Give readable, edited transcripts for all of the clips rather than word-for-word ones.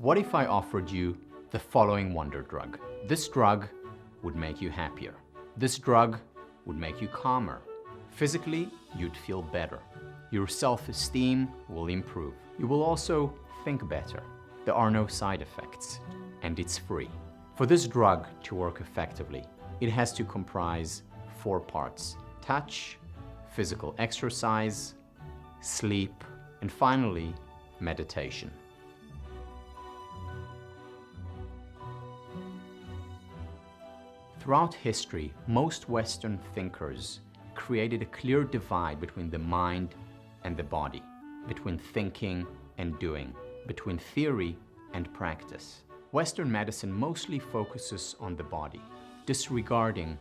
What if I offered you the following wonder drug? This drug would make you happier. This drug would make you calmer. Physically, you'd feel better. Your self-esteem will improve. You will also think better. There are no side effects, and it's free. For this drug to work effectively, it has to comprise 4 parts: touch, physical exercise, sleep, and finally, meditation. Throughout history, most Western thinkers created a clear divide between the mind and the body, between thinking and doing, between theory and practice. Western medicine mostly focuses on the body, disregarding,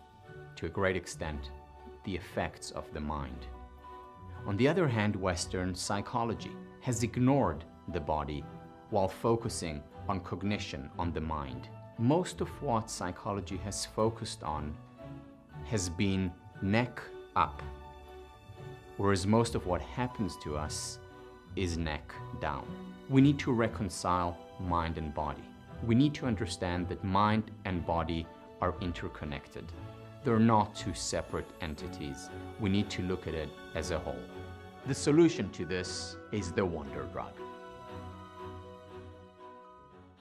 to a great extent, the effects of the mind. On the other hand, Western psychology has ignored the body while focusing on cognition, on the mind. Most of what psychology has focused on has been neck up, whereas most of what happens to us is neck down. We need to reconcile mind and body. We need to understand that mind and body are interconnected. They're not 2 separate entities. We need to look at it as a whole. The solution to this is the wonder drug.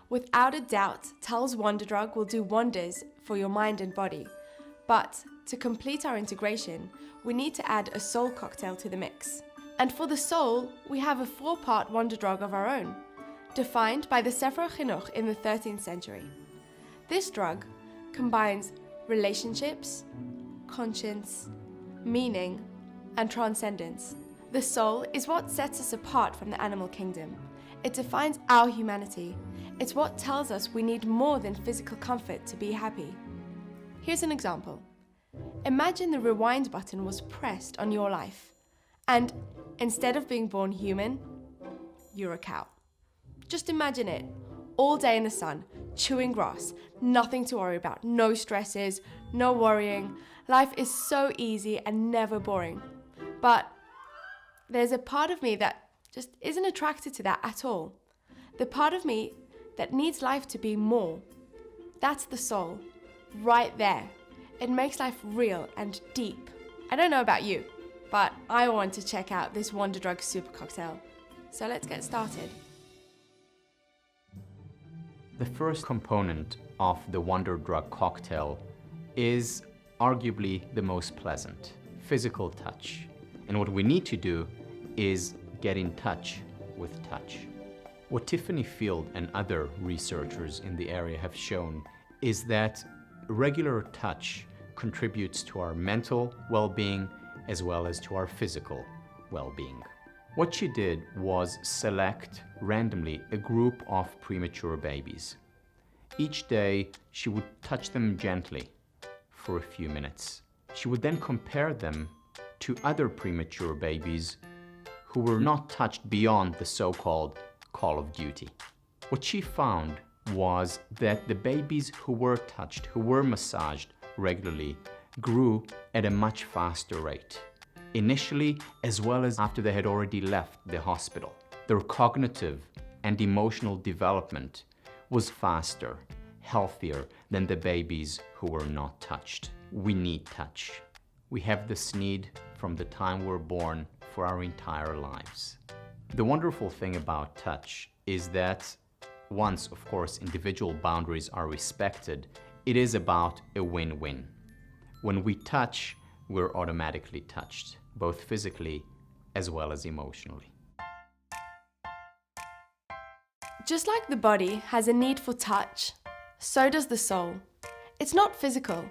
Without a doubt, Tal's Wonder Drug will do wonders for your mind and body. But to complete our integration, we need to add a soul cocktail to the mix. And for the soul, we have a 4-part wonder drug of our own, defined by the Sefer Chinuch in the 13th century. This drug combines relationships, conscience, meaning, and transcendence. The soul is what sets us apart from the animal kingdom. It defines our humanity. It's what tells us we need more than physical comfort to be happy. Here's an example. Imagine the rewind button was pressed on your life, and instead of being born human, you're a cow. Just imagine it, all day in the sun, chewing grass, nothing to worry about, no stresses, no worrying. Life is so easy and never boring. But there's a part of me that just isn't attracted to that at all. The part of me that needs life to be more. That's the soul, right there. It makes life real and deep. I don't know about you, but I want to check out this Wonder Drug super cocktail. So let's get started. The first component of the wonder drug cocktail is arguably the most pleasant: physical touch. And what we need to do is get in touch with touch. What Tiffany Field and other researchers in the area have shown is that regular touch contributes to our mental well-being as well as to our physical well-being. What she did was select randomly a group of premature babies. Each day, she would touch them gently for a few minutes. She would then compare them to other premature babies who were not touched beyond the so-called call of duty. What she found was that the babies who were touched, who were massaged regularly, grew at a much faster rate, initially as well as after they had already left the hospital. Their cognitive and emotional development was faster, healthier than the babies who were not touched. We need touch. We have this need from the time we're born for our entire lives. The wonderful thing about touch is that once, of course, individual boundaries are respected, it is about a win-win. When we touch, we're automatically touched, both physically as well as emotionally. Just like the body has a need for touch, so does the soul. It's not physical.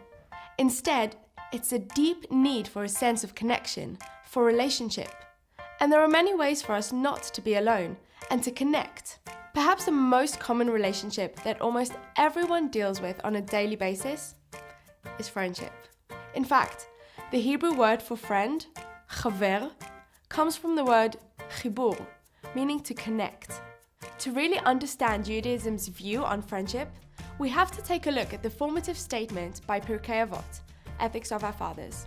Instead, it's a deep need for a sense of connection, for relationship. And there are many ways for us not to be alone and to connect. Perhaps the most common relationship that almost everyone deals with on a daily basis is friendship. In fact, the Hebrew word for friend, chaver, comes from the word chibur, meaning to connect. To really understand Judaism's view on friendship, we have to take a look at the formative statement by Pirkei Avot, Ethics of Our Fathers.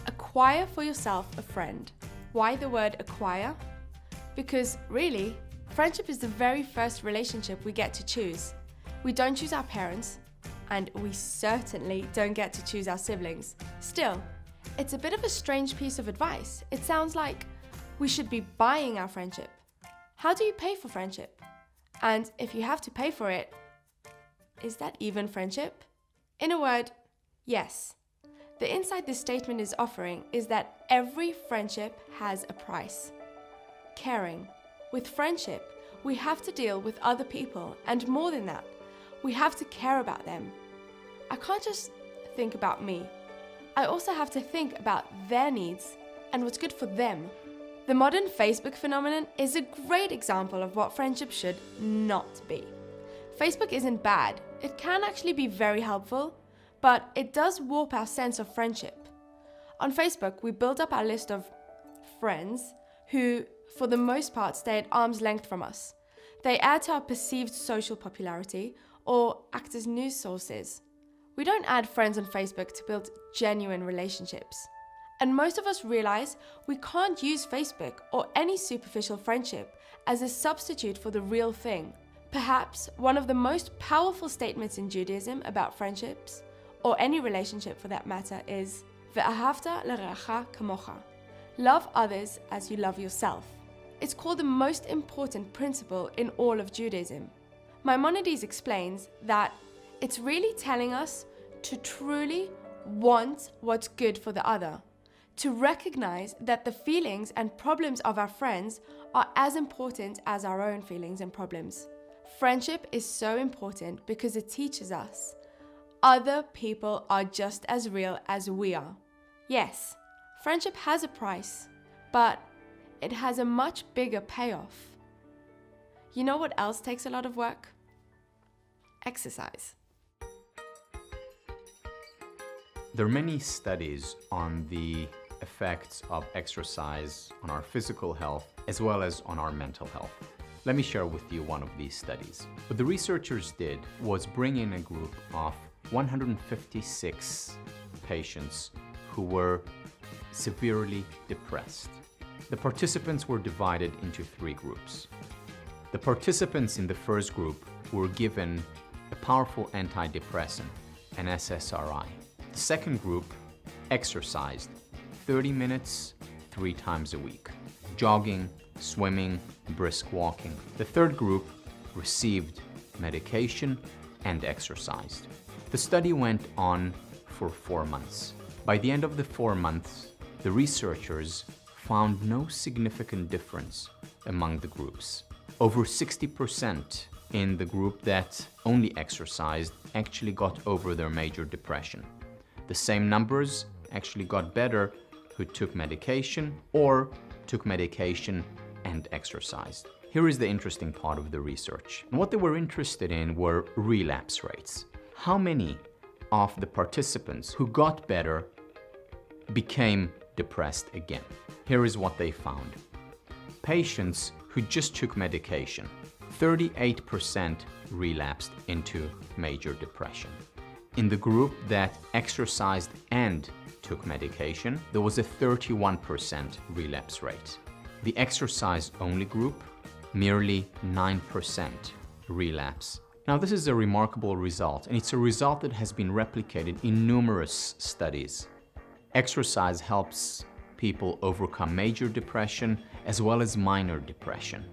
Acquire for yourself a friend. Why the word acquire? Because really, Friendship is the very first relationship we get to choose. We don't choose our parents, and we certainly don't get to choose our siblings. Still, it's a bit of a strange piece of advice. It sounds like we should be buying our friendship. How do you pay for friendship? And if you have to pay for it, is that even friendship? In a word, yes. The insight this statement is offering is that every friendship has a price. Caring. With friendship, we have to deal with other people, and more than that, we have to care about them. I can't just think about me. I also have to think about their needs and what's good for them. The modern Facebook phenomenon is a great example of what friendship should not be. Facebook isn't bad. It can actually be very helpful, but it does warp our sense of friendship. On Facebook, we build up our list of friends who, for the most part, stay at arm's length from us. They add to our perceived social popularity or act as news sources. We don't add friends on Facebook to build genuine relationships. And most of us realize we can't use Facebook or any superficial friendship as a substitute for the real thing. Perhaps one of the most powerful statements in Judaism about friendships, or any relationship for that matter, is "Ve'ahavta l'reacha kamocha." Love others as you love yourself. It's called the most important principle in all of Judaism. Maimonides explains that it's really telling us to truly want what's good for the other, to recognize that the feelings and problems of our friends are as important as our own feelings and problems. Friendship is so important because it teaches us other people are just as real as we are. Yes, friendship has a price, but it has a much bigger payoff. You know what else takes a lot of work? Exercise. There are many studies on the effects of exercise on our physical health as well as on our mental health. Let me share with you one of these studies. What the researchers did was bring in a group of 156 patients who were severely depressed. The participants were divided into 3 groups. The participants in the first group were given a powerful antidepressant, an SSRI. The second group exercised 30 minutes 3 times a week, jogging, swimming, brisk walking. The third group received medication and exercised. The study went on for 4 months. By the end of the 4 months, the researchers found no significant difference among the groups. Over 60% in the group that only exercised actually got over their major depression. The same numbers actually got better who took medication or took medication and exercised. Here is the interesting part of the research. And what they were interested in were relapse rates. How many of the participants who got better became depressed again? Here is what they found. Patients who just took medication, 38% relapsed into major depression. In the group that exercised and took medication, there was a 31% relapse rate. The exercise-only group, merely 9% relapse. Now, this is a remarkable result, and it's a result that has been replicated in numerous studies. Exercise helps people overcome major depression as well as minor depression.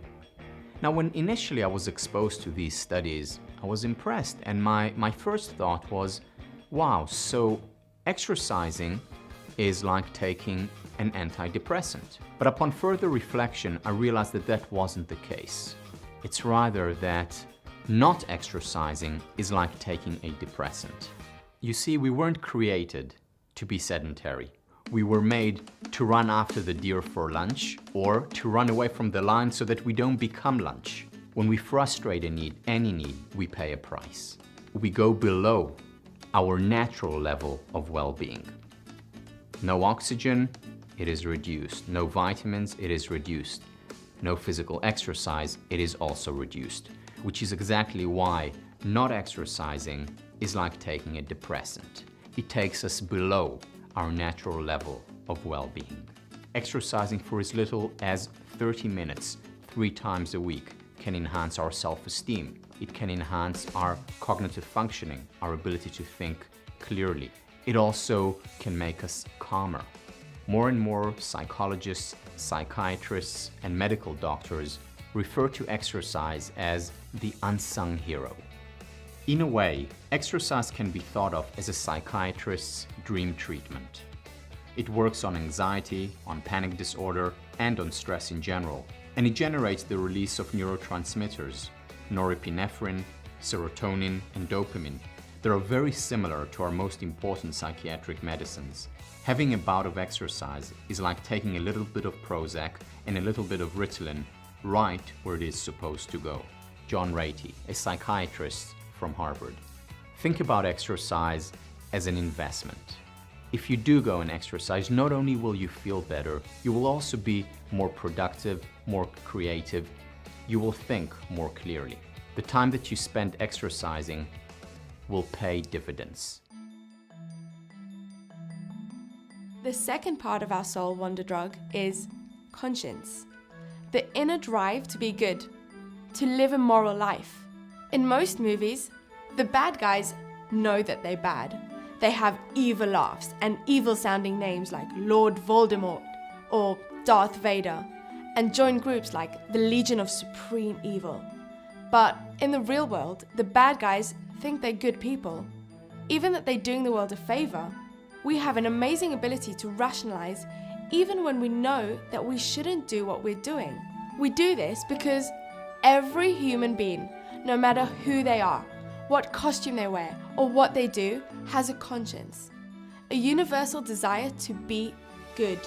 Now, when initially I was exposed to these studies, I was impressed, and my first thought was, wow, so exercising is like taking an antidepressant. But upon further reflection, I realized that that wasn't the case. It's rather that not exercising is like taking a depressant. You see, we weren't created to be sedentary. We were made to run after the deer for lunch or to run away from the line so that we don't become lunch. When we frustrate a need, any need, we pay a price. We go below our natural level of well-being. No oxygen, it is reduced. No vitamins, it is reduced. No physical exercise, it is also reduced. Which is exactly why not exercising is like taking a depressant. It takes us below our natural level of well-being. Exercising for as little as 30 minutes 3 times a week can enhance our self-esteem. It can enhance our cognitive functioning, our ability to think clearly. It also can make us calmer. More and more psychologists, psychiatrists, and medical doctors refer to exercise as the unsung hero. In a way, exercise can be thought of as a psychiatrist's dream treatment. It works on anxiety, on panic disorder, and on stress in general, and it generates the release of neurotransmitters, norepinephrine, serotonin, and dopamine. They are very similar to our most important psychiatric medicines. Having a bout of exercise is like taking a little bit of Prozac and a little bit of Ritalin right where it is supposed to go. John Ratey, a psychiatrist from Harvard. Think about exercise as an investment. If you do go and exercise, not only will you feel better, you will also be more productive, more creative. You will think more clearly. The time that you spend exercising will pay dividends. The second part of our soul wonder drug is conscience. The inner drive to be good, to live a moral life. In most movies, the bad guys know that they're bad. They have evil laughs and evil-sounding names like Lord Voldemort or Darth Vader, and join groups like the Legion of Supreme Evil. But in the real world, the bad guys think they're good people, even that they're doing the world a favor. We have an amazing ability to rationalize even when we know that we shouldn't do what we're doing. We do this because every human being, no matter who they are, what costume they wear, or what they do, has a conscience, a universal desire to be good.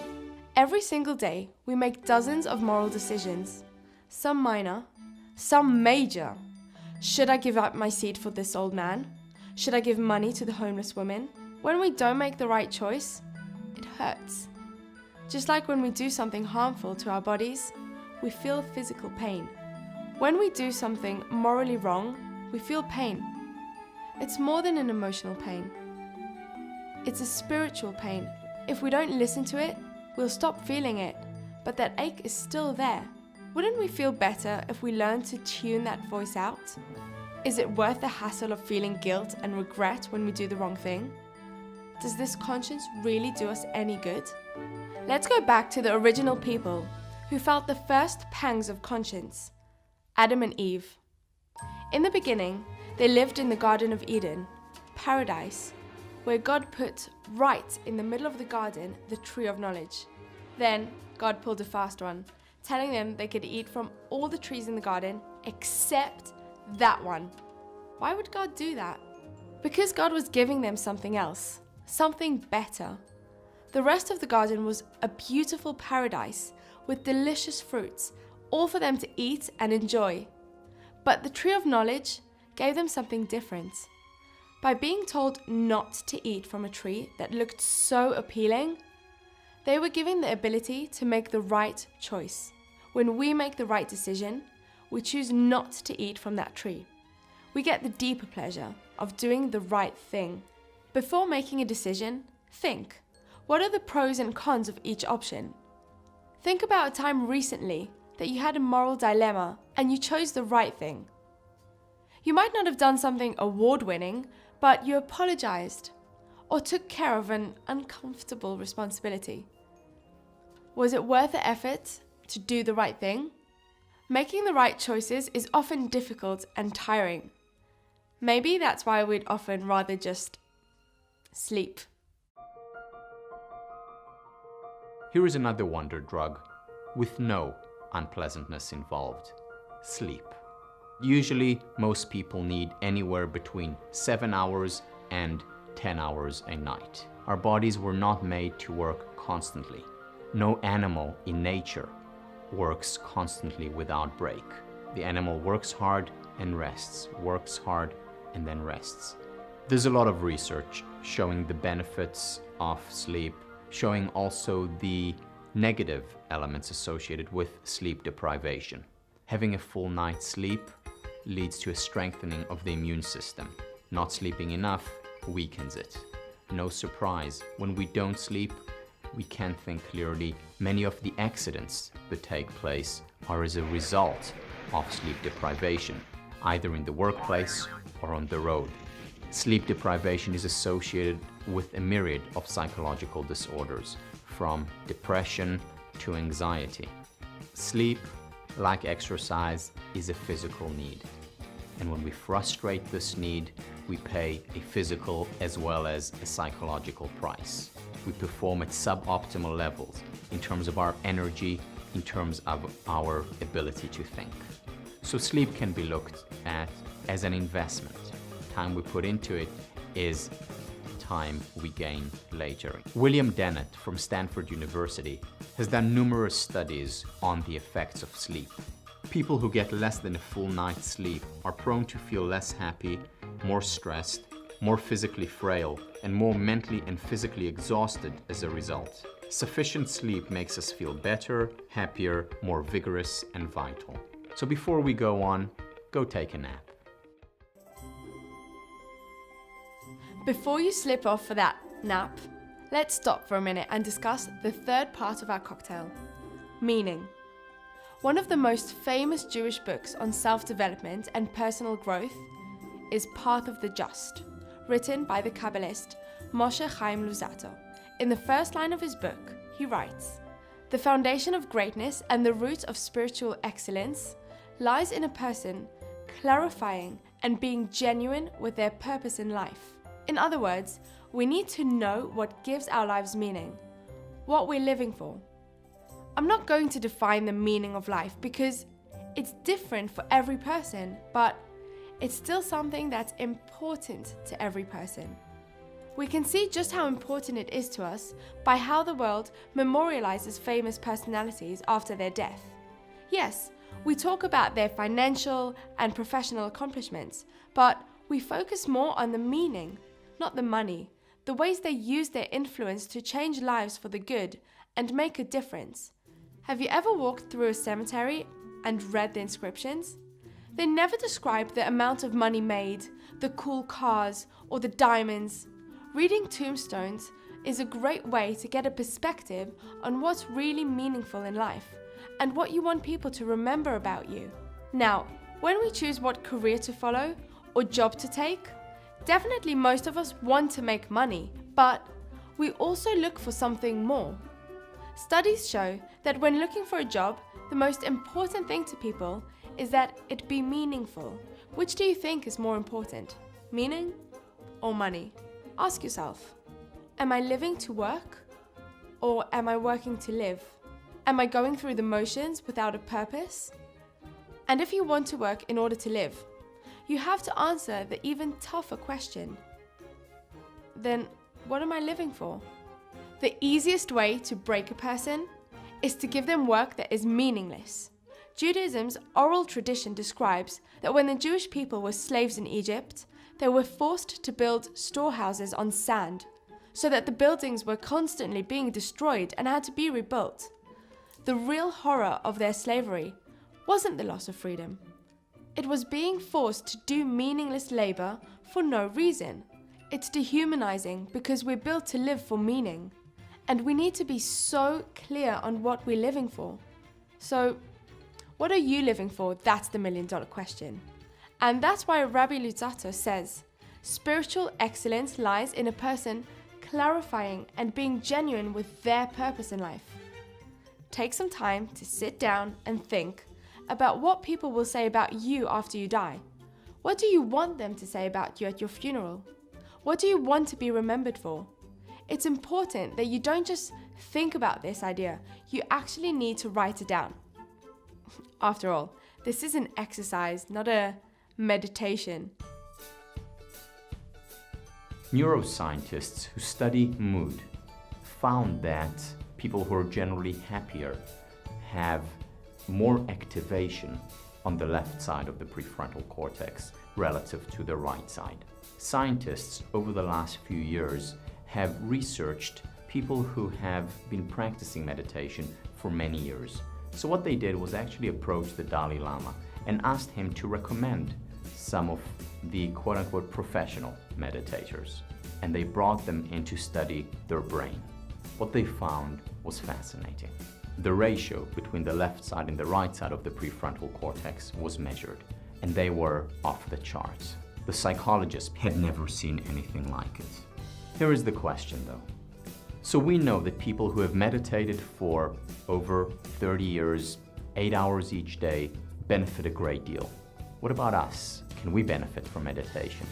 Every single day, we make dozens of moral decisions, some minor, some major. Should I give up my seat for this old man? Should I give money to the homeless woman? When we don't make the right choice, it hurts. Just like when we do something harmful to our bodies, we feel physical pain. When we do something morally wrong, we feel pain. It's more than an emotional pain. It's a spiritual pain. If we don't listen to it, we'll stop feeling it, but that ache is still there. Wouldn't we feel better if we learned to tune that voice out? Is it worth the hassle of feeling guilt and regret when we do the wrong thing? Does this conscience really do us any good? Let's go back to the original people who felt the first pangs of conscience, Adam and Eve. In the beginning, they lived in the Garden of Eden, paradise, where God put right in the middle of the garden the tree of knowledge. Then God pulled a fast one, telling them they could eat from all the trees in the garden except that one. Why would God do that? Because God was giving them something else, something better. The rest of the garden was a beautiful paradise with delicious fruits, all for them to eat and enjoy. But the tree of knowledge gave them something different. By being told not to eat from a tree that looked so appealing, they were given the ability to make the right choice. When we make the right decision, we choose not to eat from that tree. We get the deeper pleasure of doing the right thing. Before making a decision, think, what are the pros and cons of each option? Think about a time recently that you had a moral dilemma and you chose the right thing. You might not have done something award-winning, but you apologized or took care of an uncomfortable responsibility. Was it worth the effort to do the right thing? Making the right choices is often difficult and tiring. Maybe that's why we'd often rather just sleep. Here is another wonder drug with no unpleasantness involved: sleep. Usually, most people need anywhere between 7 hours and 10 hours a night. Our bodies were not made to work constantly. No animal in nature works constantly without break. The animal works hard and rests, works hard and then rests. There's a lot of research showing the benefits of sleep, showing also the negative elements associated with sleep deprivation. Having a full night's sleep leads to a strengthening of the immune system. Not sleeping enough weakens it. No surprise, when we don't sleep, we can't think clearly. Many of the accidents that take place are as a result of sleep deprivation, either in the workplace or on the road. Sleep deprivation is associated with a myriad of psychological disorders, from depression to anxiety. Sleep, like exercise, is a physical need. And when we frustrate this need, we pay a physical as well as a psychological price. We perform at suboptimal levels in terms of our energy, in terms of our ability to think. So sleep can be looked at as an investment. Time we put into it is time we gain later. William Dennett from Stanford University has done numerous studies on the effects of sleep. People who get less than a full night's sleep are prone to feel less happy, more stressed, more physically frail, and more mentally and physically exhausted as a result. Sufficient sleep makes us feel better, happier, more vigorous, and vital. So before we go on, go take a nap. Before you slip off for that nap, let's stop for a minute and discuss the third part of our cocktail, meaning. One of the most famous Jewish books on self-development and personal growth is Path of the Just, written by the Kabbalist Moshe Chaim Luzzatto. In the first line of his book, he writes, "The foundation of greatness and the root of spiritual excellence lies in a person clarifying and being genuine with their purpose in life." In other words, we need to know what gives our lives meaning, what we're living for. I'm not going to define the meaning of life because it's different for every person, but it's still something that's important to every person. We can see just how important it is to us by how the world memorializes famous personalities after their death. Yes, we talk about their financial and professional accomplishments, but we focus more on the meaning, not the money, the ways they use their influence to change lives for the good and make a difference. Have you ever walked through a cemetery and read the inscriptions? They never describe the amount of money made, the cool cars, or the diamonds. Reading tombstones is a great way to get a perspective on what's really meaningful in life and what you want people to remember about you. Now, when we choose what career to follow or job to take, definitely most of us want to make money, but we also look for something more. Studies show that when looking for a job, the most important thing to people is that it be meaningful. Which do you think is more important, meaning or money? Ask yourself, am I living to work or am I working to live? Am I going through the motions without a purpose? And if you want to work in order to live, you have to answer the even tougher question. Then what am I living for? The easiest way to break a person is to give them work that is meaningless. Judaism's oral tradition describes that when the Jewish people were slaves in Egypt, they were forced to build storehouses on sand, so that the buildings were constantly being destroyed and had to be rebuilt. The real horror of their slavery wasn't the loss of freedom. It was being forced to do meaningless labor for no reason. It's dehumanizing because we're built to live for meaning. And we need to be so clear on what we're living for. So, what are you living for? That's the million-dollar question. And that's why Rabbi Luzzatto says, spiritual excellence lies in a person clarifying and being genuine with their purpose in life. Take some time to sit down and think about what people will say about you after you die. What do you want them to say about you at your funeral? What do you want to be remembered for? It's important that you don't just think about this idea, you actually need to write it down. After all, this is an exercise, not a meditation. Neuroscientists who study mood found that people who are generally happier have more activation on the left side of the prefrontal cortex relative to the right side. Scientists over the last few years have researched people who have been practicing meditation for many years. So what they did was actually approach the Dalai Lama and asked him to recommend some of the quote-unquote professional meditators. And they brought them in to study their brain. What they found was fascinating. The ratio between the left side and the right side of the prefrontal cortex was measured, and they were off the charts. The psychologist had never seen anything like it. Here is the question though. So we know that people who have meditated for over 30 years, 8 hours each day, benefit a great deal. What about us? Can we benefit from meditation?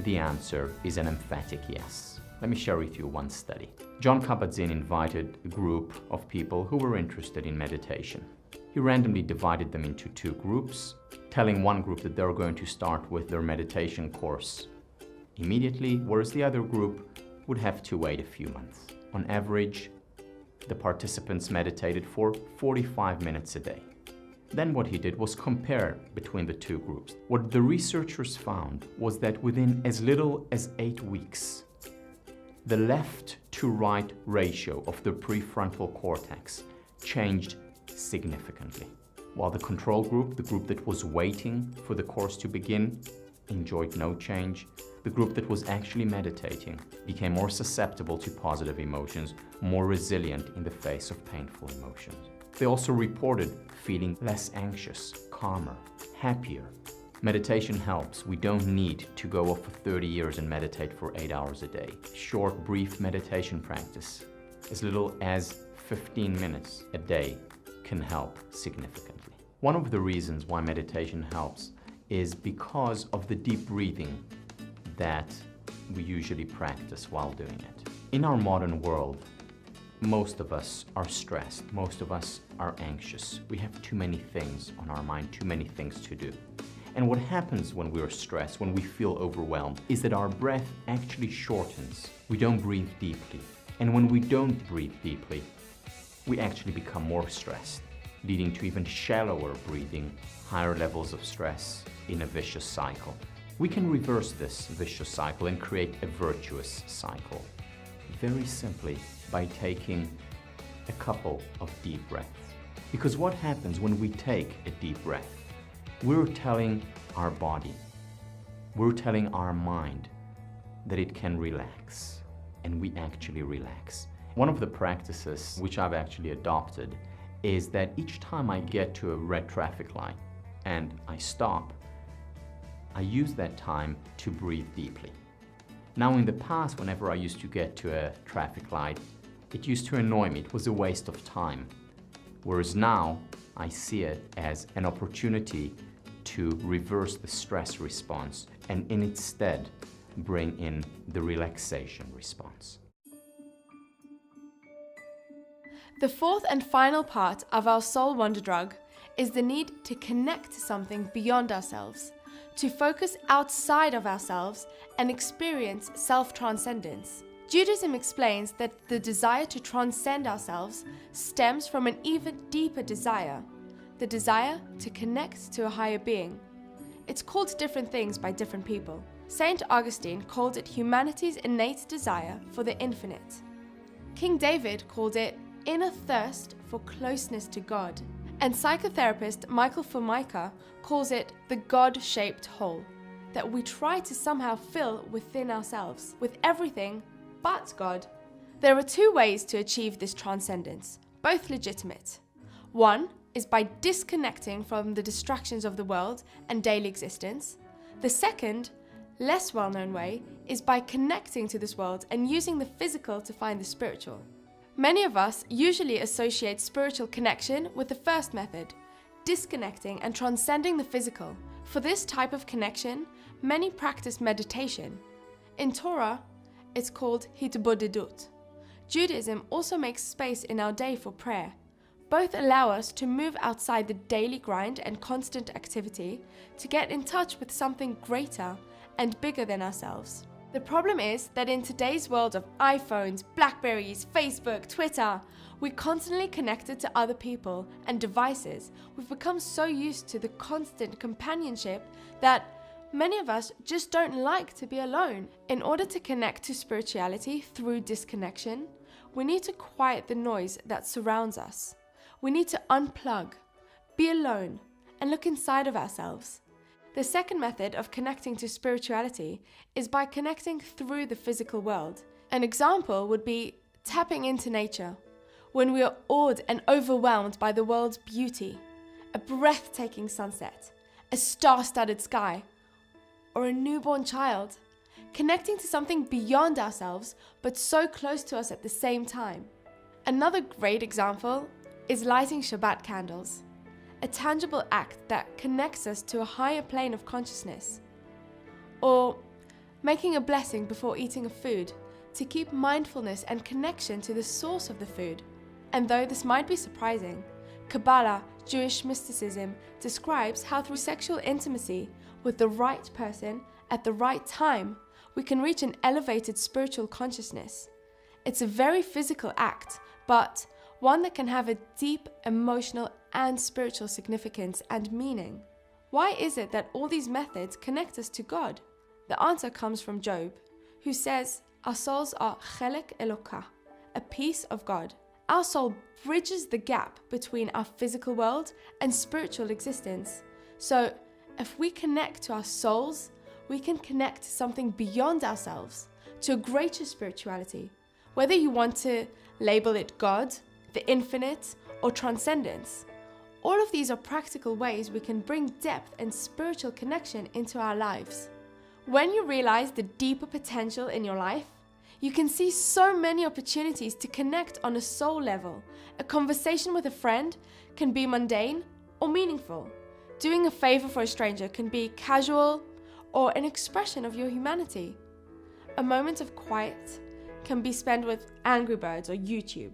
The answer is an emphatic yes. Let me share with you one study. John Kabat-Zinn invited a group of people who were interested in meditation. He randomly divided them into two groups, telling one group that they were going to start with their meditation course immediately, whereas the other group would have to wait a few months. On average, the participants meditated for 45 minutes a day. Then what he did was compare between the two groups. What the researchers found was that within as little as 8 weeks, the left to right ratio of the prefrontal cortex changed significantly. While the control group, the group that was waiting for the course to begin, enjoyed no change, the group that was actually meditating became more susceptible to positive emotions, more resilient in the face of painful emotions. They also reported feeling less anxious, calmer, happier. Meditation helps. We don't need to go off for 30 years and meditate for 8 hours a day. Short, brief meditation practice, as little as 15 minutes a day, can help significantly. One of the reasons why meditation helps is because of the deep breathing that we usually practice while doing it. In our modern world, most of us are stressed, most of us are anxious. We have too many things on our mind, too many things to do. And what happens when we are stressed, when we feel overwhelmed, is that our breath actually shortens. We don't breathe deeply. And when we don't breathe deeply, we actually become more stressed, leading to even shallower breathing, higher levels of stress in a vicious cycle. We can reverse this vicious cycle and create a virtuous cycle, very simply by taking a couple of deep breaths. Because what happens when we take a deep breath? We're telling our body, we're telling our mind that it can relax, and we actually relax. One of the practices which I've actually adopted is that each time I get to a red traffic light and I stop, I use that time to breathe deeply. Now in the past, whenever I used to get to a traffic light, it used to annoy me. It was a waste of time. Whereas now, I see it as an opportunity to reverse the stress response and instead bring in the relaxation response. The fourth and final part of our soul wonder drug is the need to connect to something beyond ourselves, to focus outside of ourselves and experience self-transcendence. Judaism explains that the desire to transcend ourselves stems from an even deeper desire, the desire to connect to a higher being. It's called different things by different people. Saint Augustine called it humanity's innate desire for the infinite. King David called it inner thirst for closeness to God. And psychotherapist Michael Formica calls it the God-shaped hole that we try to somehow fill within ourselves, with everything but God. There are two ways to achieve this transcendence, both legitimate. One is by disconnecting from the distractions of the world and daily existence. The second, less well-known way is by connecting to this world and using the physical to find the spiritual. Many of us usually associate spiritual connection with the first method, disconnecting and transcending the physical. For this type of connection, many practice meditation. In Torah, it's called hitbodedut. Judaism also makes space in our day for prayer. Both allow us to move outside the daily grind and constant activity to get in touch with something greater and bigger than ourselves. The problem is that in today's world of iPhones, Blackberries, Facebook, Twitter, we're constantly connected to other people and devices. We've become so used to the constant companionship that many of us just don't like to be alone. In order to connect to spirituality through disconnection, we need to quiet the noise that surrounds us. We need to unplug, be alone, and look inside of ourselves. The second method of connecting to spirituality is by connecting through the physical world. An example would be tapping into nature. when we are awed and overwhelmed by the world's beauty, a breathtaking sunset, a star-studded sky, or a newborn child, connecting to something beyond ourselves but so close to us at the same time. Another great example is lighting Shabbat candles, a tangible act that connects us to a higher plane of consciousness. Or making a blessing before eating a food to keep mindfulness and connection to the source of the food. And though this might be surprising, Kabbalah, Jewish mysticism, describes how through sexual intimacy with the right person at the right time, we can reach an elevated spiritual consciousness. It's a very physical act, but one that can have a deep emotional and spiritual significance and meaning. Why is it that all these methods connect us to God? The answer comes from Job, who says, our souls are chelek Elokah, a piece of God. Our soul bridges the gap between our physical world and spiritual existence. So if we connect to our souls, we can connect to something beyond ourselves, to a greater spirituality. Whether you want to label it God, the infinite, or transcendence, all of these are practical ways we can bring depth and spiritual connection into our lives. When you realize the deeper potential in your life, you can see so many opportunities to connect on a soul level. A conversation with a friend can be mundane or meaningful. Doing a favor for a stranger can be casual or an expression of your humanity. A moment of quiet can be spent with Angry Birds or YouTube.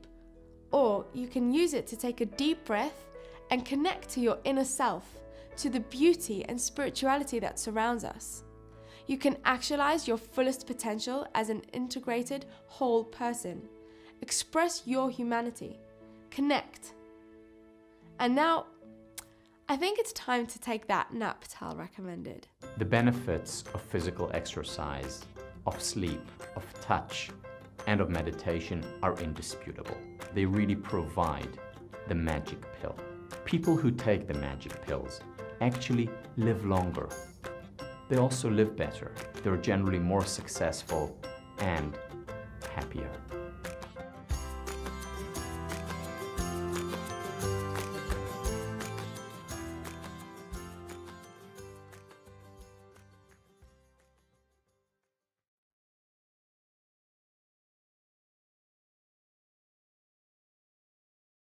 Or you can use it to take a deep breath and connect to your inner self, to the beauty and spirituality that surrounds us. You can actualize your fullest potential as an integrated whole person. Express your humanity. Connect. And now, I think it's time to take that nap Tal recommended. The benefits of physical exercise, of sleep, of touch, and of meditation are indisputable. They really provide the magic pill. People who take the magic pills actually live longer. They also live better. They're generally more successful and happier.